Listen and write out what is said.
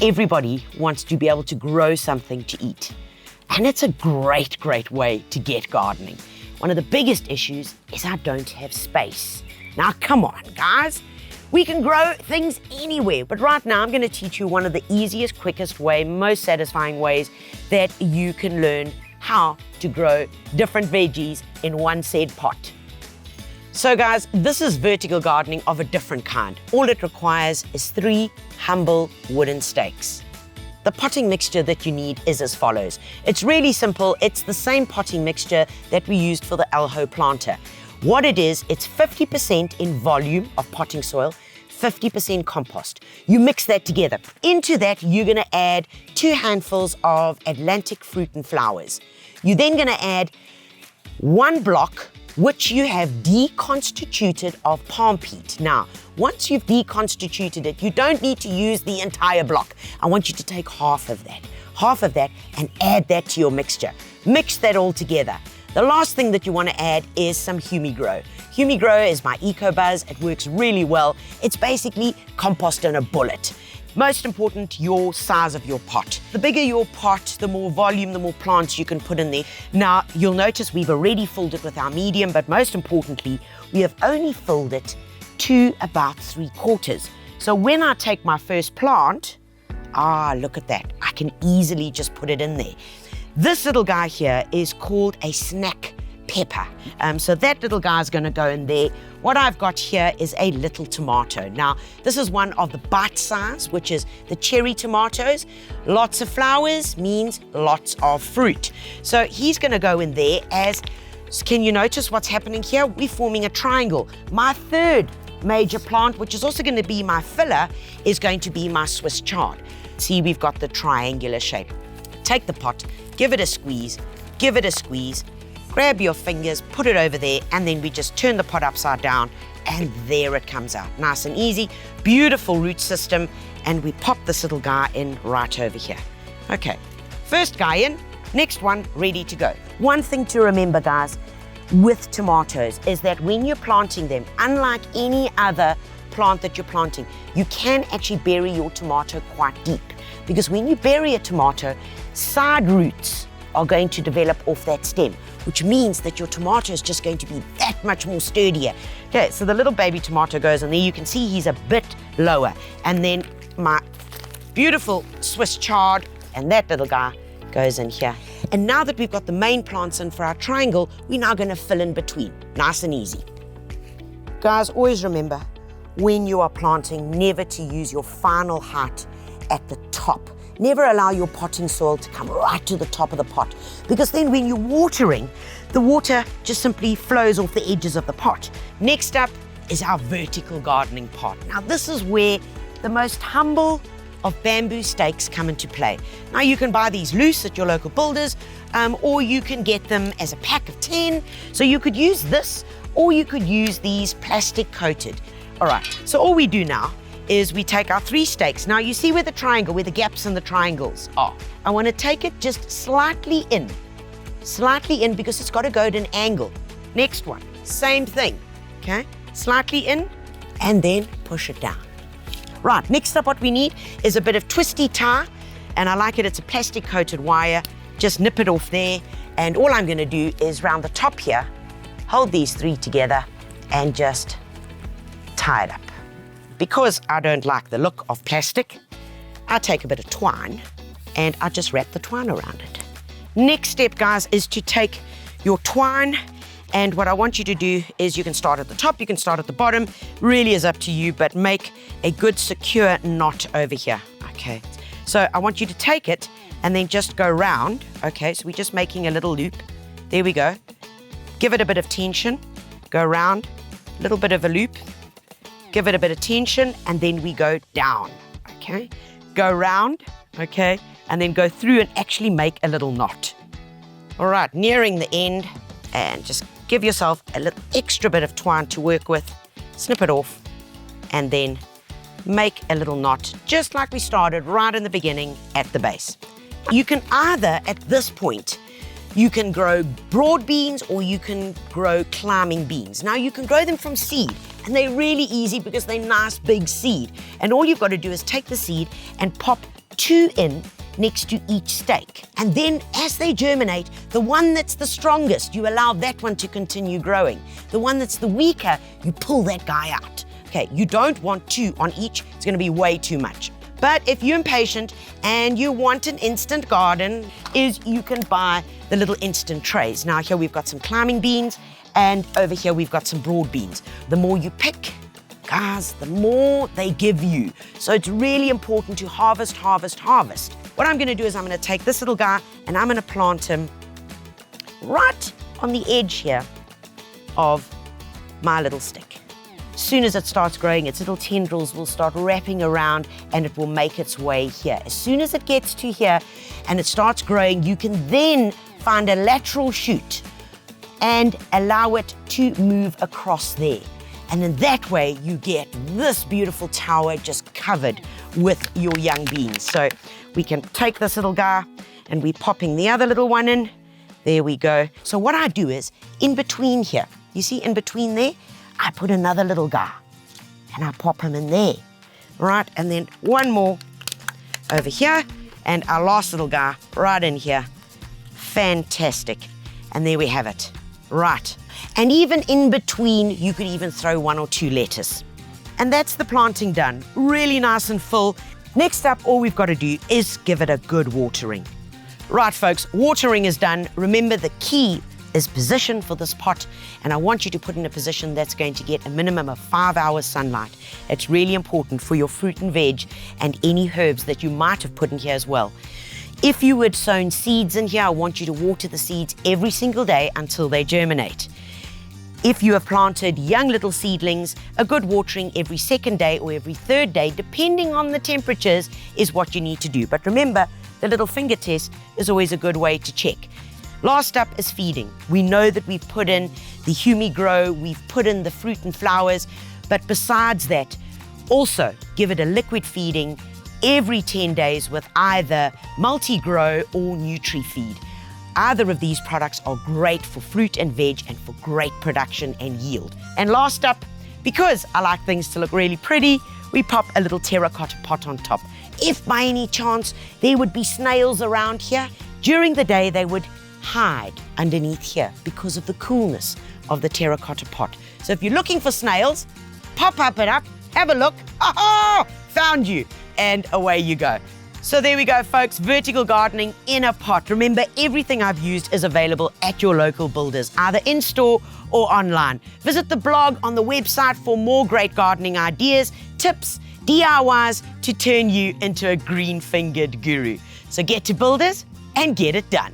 Everybody wants to be able to grow something to eat. And it's a great, great way to get gardening. One of the biggest issues is I don't have space. Now, come on, guys. We can grow things anywhere, but right now I'm going to teach you one of the easiest, quickest way, most satisfying ways that you can learn how to grow different veggies in one said pot. So guys, this is vertical gardening of a different kind. All it requires is 3 humble wooden stakes. The potting mixture that you need is as follows. It's really simple. It's the same potting mixture that we used for the Elho planter. What it is, it's 50% in volume of potting soil, 50% compost. You mix that together. Into that, you're gonna add 2 handfuls of Atlantic fruit and flowers. You're then gonna add 1 block which you have deconstituted of palm peat. Now, once you've deconstituted it, you don't need to use the entire block. I want you to take half of that and add that to your mixture. Mix that all together. The last thing that you want to add is some Humigrow. Humigrow is my EcoBuzz. It works really well. It's basically compost in a bullet. Most important, your size of your pot. The bigger your pot, the more volume, the more plants you can put in there. Now, you'll notice we've already filled it with our medium, but most importantly, we have only filled it to about 3/4. So when I take my first plant, look at that. I can easily just put it in there. This little guy here is called a snack pepper. So that little guy is going to go in there. What I've got here is a little tomato. Now, this is one of the bite size, which is the cherry tomatoes. Lots of flowers means lots of fruit. So he's going to go in there as, can you notice what's happening here? We're forming a triangle. My third major plant, which is also going to be my filler, is going to be my Swiss chard. See, we've got the triangular shape. Take the pot, give it a squeeze, grab your fingers, put it over there, and then we just turn the pot upside down, and there it comes out. Nice and easy, beautiful root system, and we pop this little guy in right over here. Okay, first guy in, next one ready to go. One thing to remember, guys, with tomatoes is that when you're planting them, unlike any other plant that you're planting, you can actually bury your tomato quite deep, because when you bury a tomato, side roots are going to develop off that stem, which means that your tomato is just going to be that much more sturdier. Okay, so the little baby tomato goes in there. You can see he's a bit lower. And then my beautiful Swiss chard and that little guy goes in here. And now that we've got the main plants in for our triangle, we're now going to fill in between. Nice and easy. Guys, always remember, when you are planting, never to use your final height at the top. Never allow your potting soil to come right to the top of the pot, because then when you're watering, the water just simply flows off the edges of the pot. Next up is our vertical gardening pot. Now this is where the most humble of bamboo stakes come into play. Now you can buy these loose at your local builders, or you can get them as a pack of 10. So you could use this, or you could use these plastic coated. All right, so all we do now is we take our 3 stakes. Now you see where the triangle, where the gaps in the triangles are. I want to take it just slightly in because it's got to go at an angle. Next one, same thing, okay? Slightly in and then push it down. Right, next up what we need is a bit of twisty tie, and I like it, it's a plastic coated wire. Just nip it off there, and all I'm going to do is round the top here, hold these 3 together and just tie it up. Because I don't like the look of plastic, I take a bit of twine and I just wrap the twine around it. Next step, guys, is to take your twine, and what I want you to do is you can start at the top, you can start at the bottom, really is up to you, but make a good secure knot over here, okay? So I want you to take it and then just go round, okay? So we're just making a little loop. There we go. Give it a bit of tension, go round, a little bit of a loop, give it a bit of tension, and then we go down, okay? Go round, okay? And then go through and actually make a little knot. All right, nearing the end, and just give yourself a little extra bit of twine to work with, snip it off, and then make a little knot, just like we started right in the beginning at the base. You can either, at this point, you can grow broad beans or you can grow climbing beans. Now you can grow them from seed, and they're really easy because they're nice big seed. And all you've got to do is take the seed and pop 2 in next to each stake. And then as they germinate, the one that's the strongest, you allow that one to continue growing. The one that's the weaker, you pull that guy out. Okay, you don't want 2 on each. It's gonna be way too much. But if you're impatient and you want an instant garden, you can buy the little instant trays. Now here we've got some climbing beans, and over here we've got some broad beans. The more you pick, guys, the more they give you. So it's really important to harvest, harvest, harvest. What I'm gonna do is I'm gonna take this little guy and I'm gonna plant him right on the edge here of my little stick. As soon as it starts growing, its little tendrils will start wrapping around and it will make its way here. As soon as it gets to here and it starts growing, you can then find a lateral shoot and allow it to move across there. And in that way, you get this beautiful tower just covered with your young beans. So we can take this little guy and we're popping the other little one in. There we go. So what I do is, in between here, you see in between there, I put another little guy and I pop him in there, right? And then one more over here and our last little guy right in here. Fantastic. And there we have it, right? And even in between, you could even throw 1 or 2 lettuce. And that's the planting done, really nice and full. Next up, all we've got to do is give it a good watering. Right, folks, watering is done. Remember, the key is position for this pot, and I want you to put in a position that's going to get a minimum of 5 hours sunlight. It's really important for your fruit and veg and any herbs that you might have put in here as well. If you had sown seeds in here, I want you to water the seeds every single day until they germinate. If you have planted young little seedlings, a good watering every 2nd day or every 3rd day, depending on the temperatures, is what you need to do. But remember, the little finger test is always a good way to check. Last up is feeding. We know that we've put in the Humi-Grow, we've put in the fruit and flowers, but besides that, also give it a liquid feeding every 10 days with either Multi-Grow or Nutri-Feed. Either of these products are great for fruit and veg and for great production and yield. And last up, because I like things to look really pretty, we pop a little terracotta pot on top. If by any chance there would be snails around here, during the day they would hide underneath here because of the coolness of the terracotta pot. So if you're looking for snails, pop up, have a look, aha, found you, and away you go. So there we go, folks, vertical gardening in a pot. Remember, everything I've used is available at your local builders, either in-store or online. Visit the blog on the website for more great gardening ideas, tips, DIYs to turn you into a green-fingered guru. So get to builders and get it done.